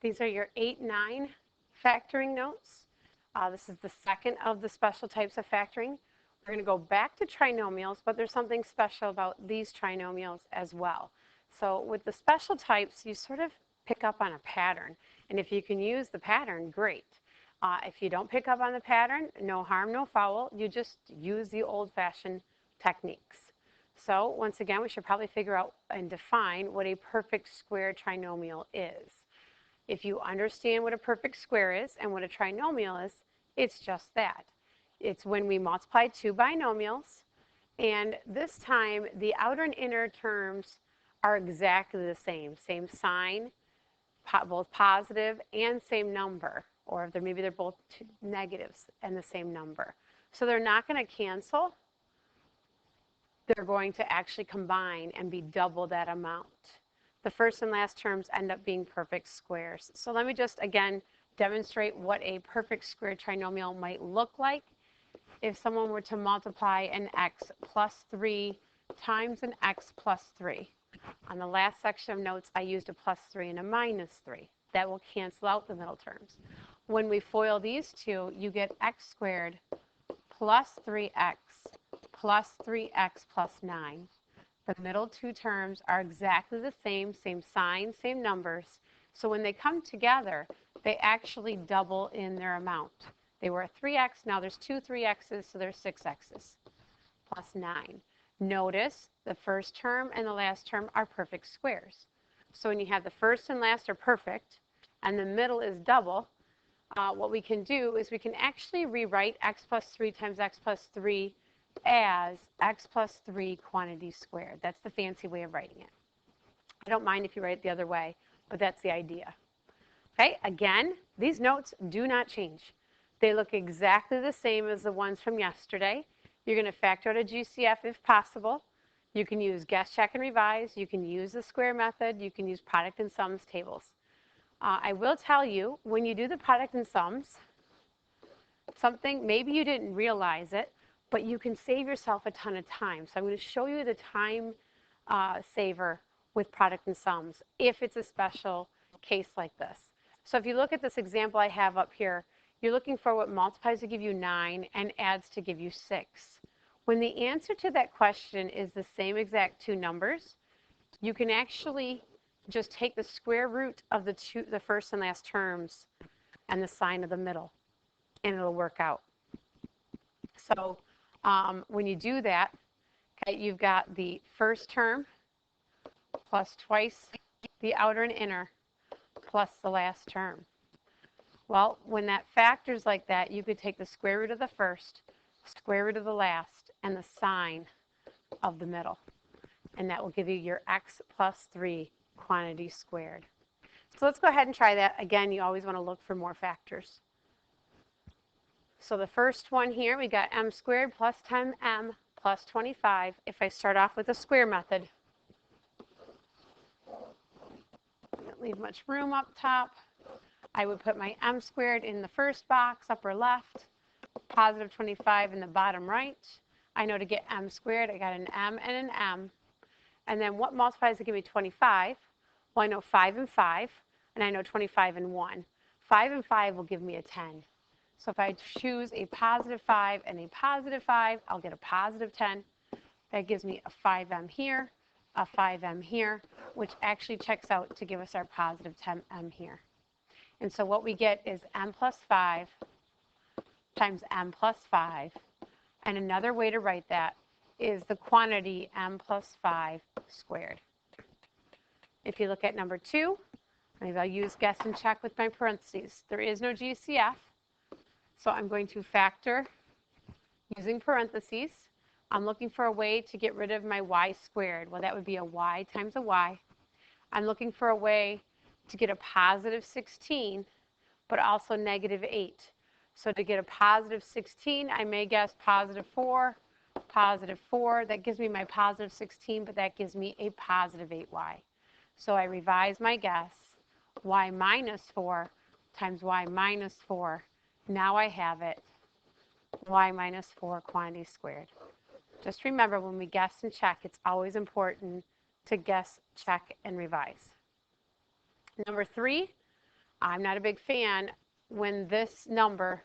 These are your 8, 9 factoring notes. This is the second of the special types of factoring. We're going to go back to trinomials, but there's something special about these trinomials as well. So with the special types, you sort of pick up on a pattern. And if you can use the pattern, great. If you don't pick up on the pattern, no harm, no foul. You just use the old-fashioned techniques. So once again, we should probably figure out and define what a perfect square trinomial is. If you understand what a perfect square is and what a trinomial is, it's just that. It's when we multiply two binomials, and this time the outer and inner terms are exactly the same sign, both positive and same number, or if maybe they're both negatives and the same number. So they're not going to cancel. They're going to actually combine and be double that amount. The first and last terms end up being perfect squares. So let me just again demonstrate what a perfect square trinomial might look like if someone were to multiply an x plus 3 times an x plus 3. On the last section of notes, I used a plus 3 and a minus 3. That will cancel out the middle terms. When we FOIL these two, you get x squared plus 3x plus 3x plus 9. The middle two terms are exactly the same sign, same numbers. So when they come together, they actually double in their amount. They were a 3x, now there's two 3x's, so there's 6x's plus 9. Notice the first term and the last term are perfect squares. So when you have the first and last are perfect, and the middle is double, what we can do is we can actually rewrite x plus 3 times x plus 3 as x plus 3 quantity squared. That's the fancy way of writing it. I don't mind if you write it the other way, but that's the idea. Okay, again, these notes do not change. They look exactly the same as the ones from yesterday. You're going to factor out a GCF if possible. You can use guess, check, and revise. You can use the square method. You can use product and sums tables. I will tell you, when you do the product and sums, something, maybe you didn't realize it, but you can save yourself a ton of time. So I'm going to show you the time saver with product and sums if it's a special case like this. So if you look at this example I have up here, you're looking for what multiplies to give you 9 and adds to give you 6. When the answer to that question is the same exact two numbers, you can actually just take the square root of the first and last terms and the sign of the middle, and it'll work out. So when you do that, okay, you've got the first term plus twice the outer and inner plus the last term. Well, when that factors like that, you could take the square root of the first, square root of the last, and the sign of the middle. And that will give you your x plus 3 quantity squared. So let's go ahead and try that. Again, you always want to look for more factors. So the first one here, we got m squared plus 10m plus 25. If I start off with the square method, don't leave much room up top. I would put my m squared in the first box, upper left, positive 25 in the bottom right. I know to get m squared, I got an m and an m. And then what multiplies to give me 25? Well, I know 5 and 5, and I know 25 and 1. 5 and 5 will give me a 10. So if I choose a positive 5 and a positive 5, I'll get a positive 10. That gives me a 5m here, a 5m here, which actually checks out to give us our positive 10m here. And so what we get is m plus 5 times m plus 5. And another way to write that is the quantity m plus 5 squared. If you look at number 2, maybe I'll use guess and check with my parentheses. There is no GCF, so I'm going to factor using parentheses. I'm looking for a way to get rid of my y squared. Well, that would be a y times a y. I'm looking for a way to get a positive 16, but also negative 8. So to get a positive 16, I may guess positive 4, that gives me my positive 16, but that gives me a positive 8y. So I revise my guess, y minus 4 times y minus 4. Now I have it, y minus 4 quantity squared. Just remember, when we guess and check, it's always important to guess, check, and revise. Number 3, I'm not a big fan when this number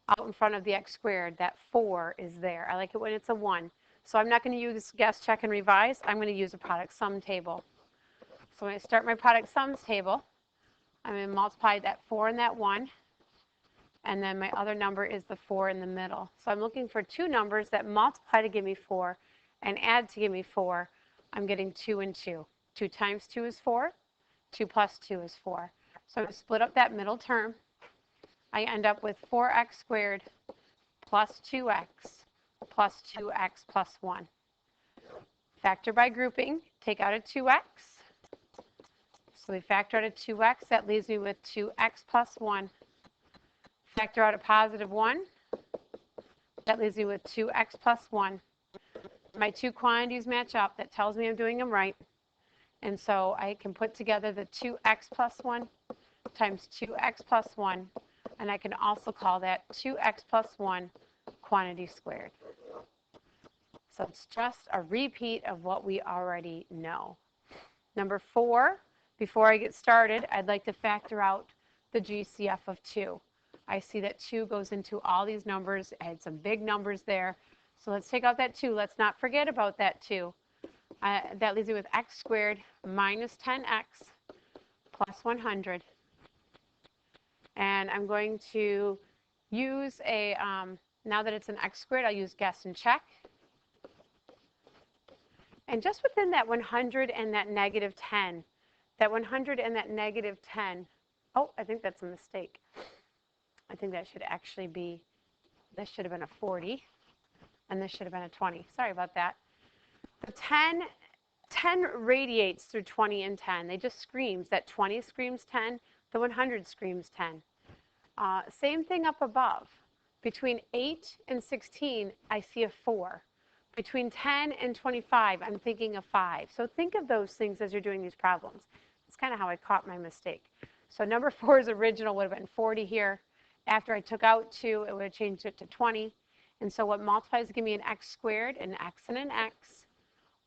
out in front of the x squared, that 4 is there. I like it when it's a 1. So I'm not going to use guess, check, and revise. I'm going to use a product sum table. So when I start my product sums table, I'm going to multiply that 4 and that 1. And then my other number is the 4 in the middle. So I'm looking for two numbers that multiply to give me 4 and add to give me 4. I'm getting 2 and 2. 2 times 2 is 4. 2 plus 2 is 4. So I'm going to split up that middle term. I end up with 4x squared plus 2x plus 2x plus 1. Factor by grouping, take out a 2x. So we factor out a 2x, that leaves me with 2x plus 1. Factor out a positive 1, that leaves me with 2x plus 1. My two quantities match up, that tells me I'm doing them right. And so I can put together the 2x plus 1 times 2x plus 1, and I can also call that 2x plus 1 quantity squared. So it's just a repeat of what we already know. Number 4, before I get started, I'd like to factor out the GCF of 2. I see that 2 goes into all these numbers. I had some big numbers there. So let's take out that 2. Let's not forget about that 2. That leaves me with x squared minus 10x plus 100. And I'm going to use a, now that it's an x squared, I'll use guess and check. And just within that 100 and that negative 10, that 100 and that negative 10, oh, I think that's a mistake. I think that should actually be, this should have been a 40, and this should have been a 20. Sorry about that. The 10 radiates through 20 and 10. They just screams. That 20 screams 10, the 100 screams 10. Same thing up above. Between 8 and 16, I see a 4. Between 10 and 25, I'm thinking of 5. So think of those things as you're doing these problems. That's kind of how I caught my mistake. So number 4's original would have been 40 here. After I took out 2, it would have changed it to 20. And so what multiplies to give me an x squared, an x and an x.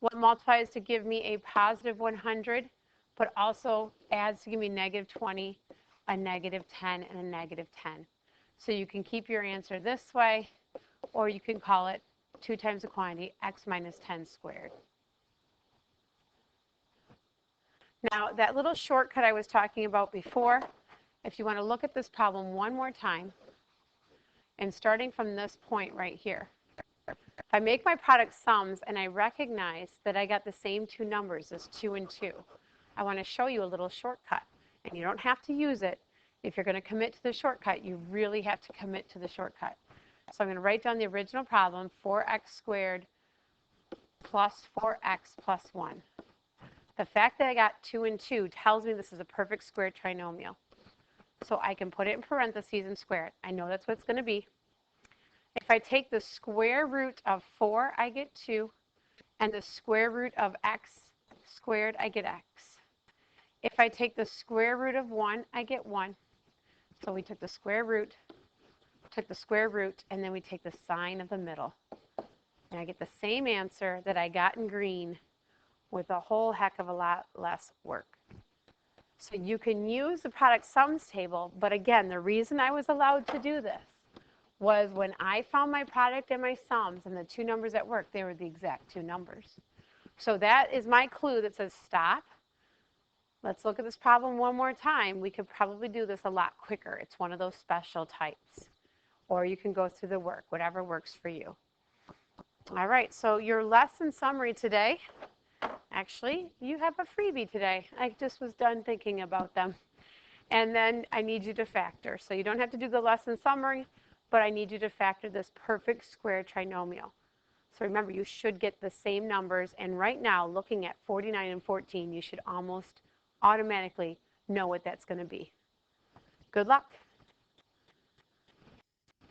What multiplies to give me a positive 100, but also adds to give me negative 20, a negative 10, and a negative 10. So you can keep your answer this way, or you can call it 2 times the quantity, x minus 10 squared. Now, that little shortcut I was talking about before, if you want to look at this problem one more time, and starting from this point right here, if I make my product sums and I recognize that I got the same two numbers as 2 and 2, I want to show you a little shortcut. And you don't have to use it. If you're going to commit to the shortcut, you really have to commit to the shortcut. So I'm going to write down the original problem, 4x squared plus 4x plus 1. The fact that I got 2 and 2 tells me this is a perfect square trinomial. So I can put it in parentheses and square it. I know that's what it's going to be. If I take the square root of 4, I get 2. And the square root of x squared, I get x. If I take the square root of 1, I get 1. So we took the square root, and then we take the sign of the middle. And I get the same answer that I got in green with a whole heck of a lot less work. So you can use the product sums table, but again, the reason I was allowed to do this was when I found my product and my sums and the two numbers at work, they were the exact two numbers. So that is my clue that says stop. Let's look at this problem one more time. We could probably do this a lot quicker. It's one of those special types. Or you can go through the work, whatever works for you. All right, so your lesson summary today, actually, you have a freebie today. I just was done thinking about them. And then I need you to factor. So you don't have to do the lesson summary, but I need you to factor this perfect square trinomial. So remember, you should get the same numbers. And right now, looking at 49 and 14, you should almost automatically know what that's going to be. Good luck.